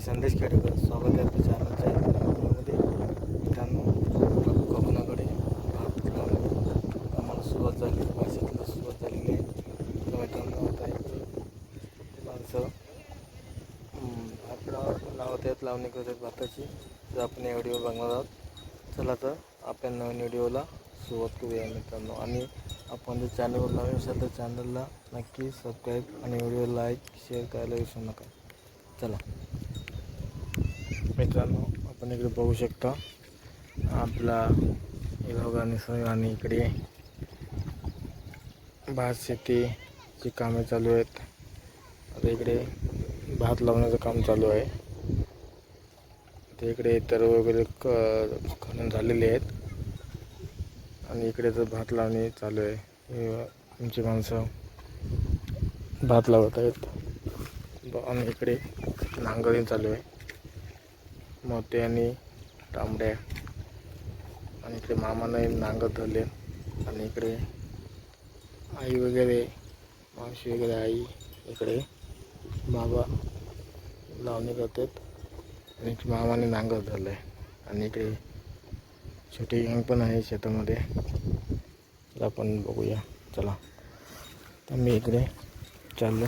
संदेश खेडेकर. स्वागत आहे आपल्या चॅनलच्या व्हिडिओमध्ये. मित्रांनो, कोकणाकडे भात लावणे आम्हाला सुरुवात झाली, भाषेतला सुरुवात झालेली आहे. तर मित्रांनो, आता इथे माणसं भात लावत आहेत, लावणी करत आहेत भाताची. तर आपण या व्हिडिओ बघणार आहोत. चला तर आपण नवीन व्हिडिओला सुरुवात करूया मित्रांनो. आणि आपण जर चॅनलवर नवीन असेल तर चॅनलला नक्की सबस्क्राईब आणि व्हिडिओ लाईक शेअर करायला विसरू नका. चला मित्रांनो, आपण इकडे बघू शकता आपला बघा निसर्ग आणि इकडे भात शेतीची कामे चालू आहेत. आता इकडे भात लावण्याचं काम चालू आहे. ते इकडे तर वगैरे खनन झालेले आहेत आणि इकडे तर भात लावणी चालू आहे. आमची माणसं भात लावत आहेत आणि इकडे नांगरणी चालू आहे. मोठे आणि तांबड्या आणि इकडे मामाने नांगर धरले आणि इकडे आई वगैरे मावशी वगैरे आई इकडे बाबा लावणी करतात आणि मामाने नांगर धरलं आहे. आणि इकडे छोटी गँग पण आहे शेतामध्ये. तर आपण बघूया. चला तर मी इकडे चाललो.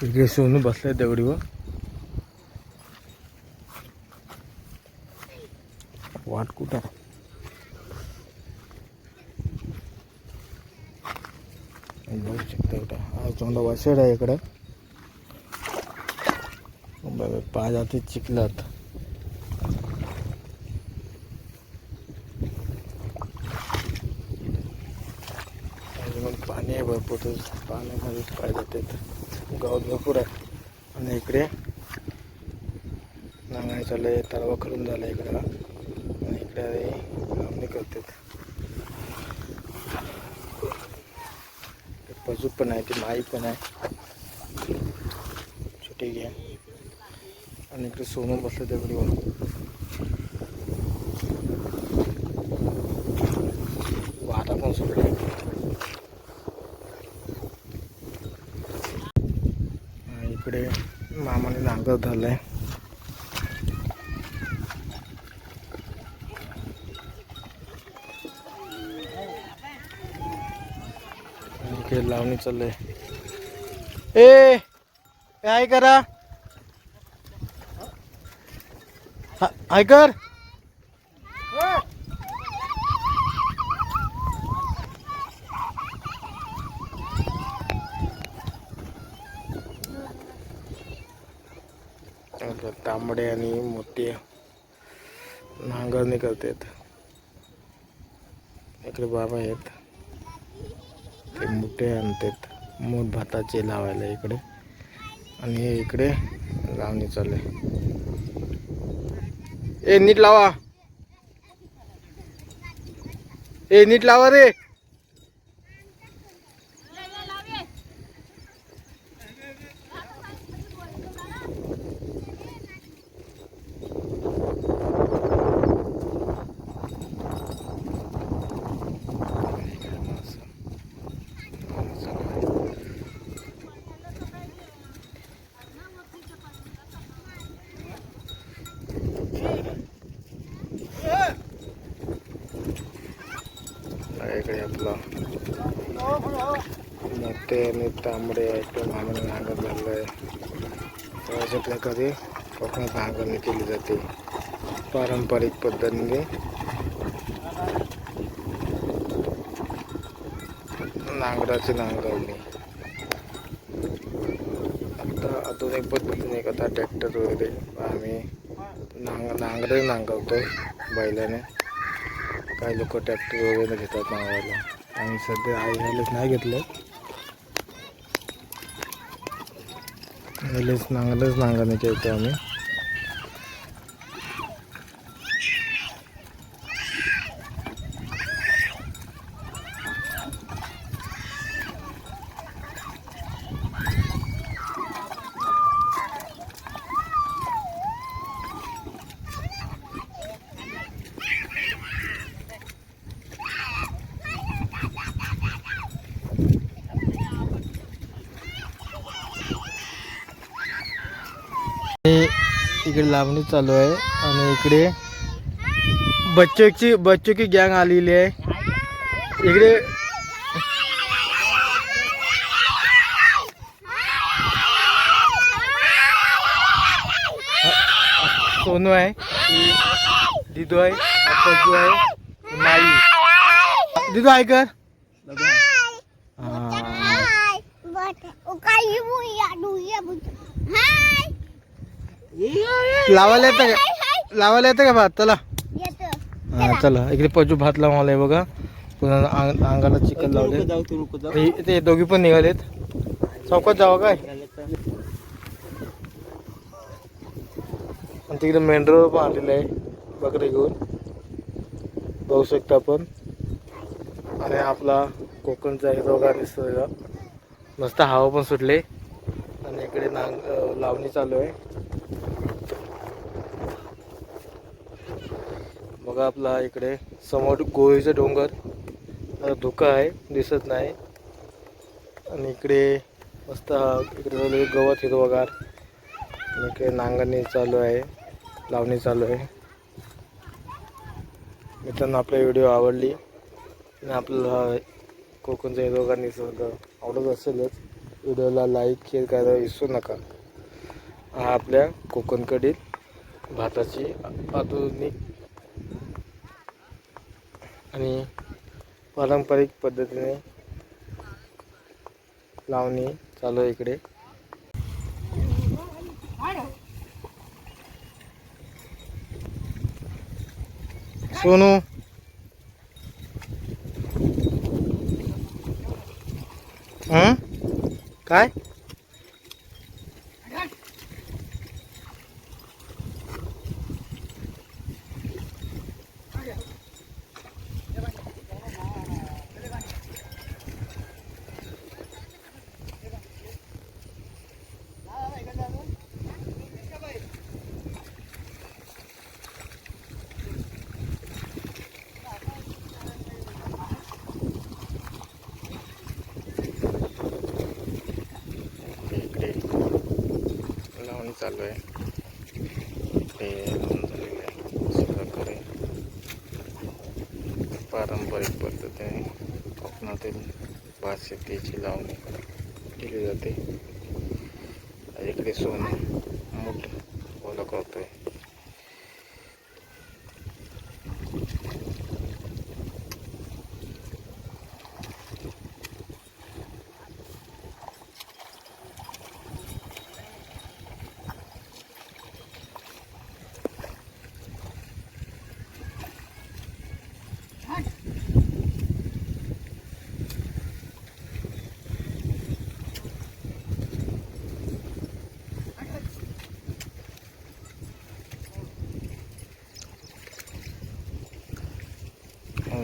इकडे सोनू बसलाय दगडीवर. वाट कुठं बघू शकता. इकडं हा चोंडा वासड आहे. इकडं पाय जाते चिखलात. पाणी आहे भरपूर, पाण्यामध्ये पाय जातात. गावात भरपूर आहे. आणि इकडे नांगणी चालू आहे, तलावा खरून झाला इकडं. आणि इकडे लावणी करतात. पजू पण आहे, ती माई पण आहे छोटी घ्या. आणि इकडे सोनू बसलं दगडीवर. वाटा पण सुटला. इकडे मामाने नांगर धरलाय. इकडे लावणी चाललंय. काय करा ऐकर. तांबडे आणि मोठे नांगरणी करतात. इकडे बाबा आहेत, ते मोठे आणतात मूठ भाताचे लावायला इकडे. आणि इकडे लावणी चालू आहे. नीट लावा, नीट लावा रे. इकडे आपला मोठे आणि तांबडे आहे. मामाने नांगर धरलं आहे. अशा प्रकारे कोकणात नांगरणी केली जाते पारंपरिक पद्धतीने. नांगराची नांगरणी आता आधुनिक पद्धतीने आता ट्रॅक्टर वगैरे आम्ही नांगरे नांगरतो बैलाने. काही लोक ट्रॅक्टर वगैरे घेतात नांगरायला. आम्ही सध्या ह्यालाच नाही घेतलं. नांगरणी करतो आम्ही. इकडे लावणी चालू आहे आणि इकडे बच्चों की गँग आलेली आहे इकडे. सोनू आहे, दिदू आहे, पज्जू आहे, माई. दिदू आहे कर. लावायला येतं का भात त्याला? हा चला इकडे पज्जू भात लावून आहे बघा. पुन्हा अंगाला चिकन लावले. ते दोघी पण निघालेत. चौकात जावं काय? आणि तिकडे मेंढर पण आलेलं आहे बकरी घेऊन बघू शकता आपण. आणि आपला कोकणचा हिरवगार दिसतोय. मस्त हवा पण सुटले आणि इकडे लावणी चालू आहे बघा. आपला इकडे समोर गोळीचं डोंगर धुका आहे दिसत नाही. आणि इकडे मस्त इकडे गवत हिरवगार. आणि इकडे नांगरणी चालू आहे, लावणी चालू आहे. मित्रांनो आपला व्हिडिओ आवडली आणि आपल्याला कोकणचा हिरवगार निसर्ग आवडत असेलच व्हिडिओला लाईक शेअर करायला विसरू नका. हा आपल्या कोकणकडील भाताची आधुनिक आणि पारंपरिक पद्धतीने लावणी चालू आहे इकडे. सोनू काय चालू आहे ते झालेलं आहे. अशा प्रकारे पारंपरिक पद्धतीने कोकणातील भात शेतीची लावणी केली जाते. इकडे सोनं मोठ ओला करतोय.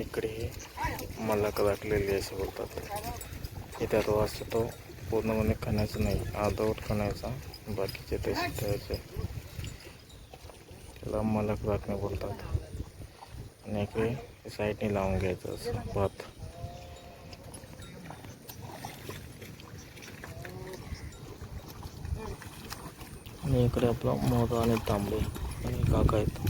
इकडे मलक राखलेली असे बोलतात. इथे तो असतो तो पूर्णपणे खाण्याचा नाही, अर्धवट खाण्याचा, बाकीचे तसे ठेवायचे. त्याला मलक राखणे बोलतात. आणि इकडे साईडने लावून घ्यायचं असं भात. आणि इकडे आपला मोरा आणि तांबे आणि काका आहेत.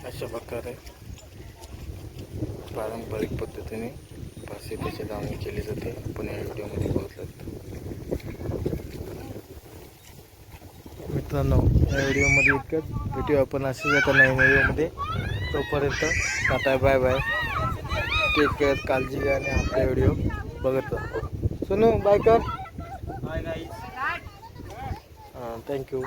अशा प्रकारे पारंपरिक पद्धतीने भात शेतीची लावणी केली जाते. आपण या व्हिडिओमध्ये बघितलं. मित्रांनो या व्हिडिओमध्ये इतकंच. भेटूया आपण असेच एका नवीन व्हिडिओमध्ये. तोपर्यंत tata bye bye. Take care, काळजी घ्या आणि आपला व्हिडिओ बघत राहा. सोनू बाय कर. Bye guys. थँक्यू.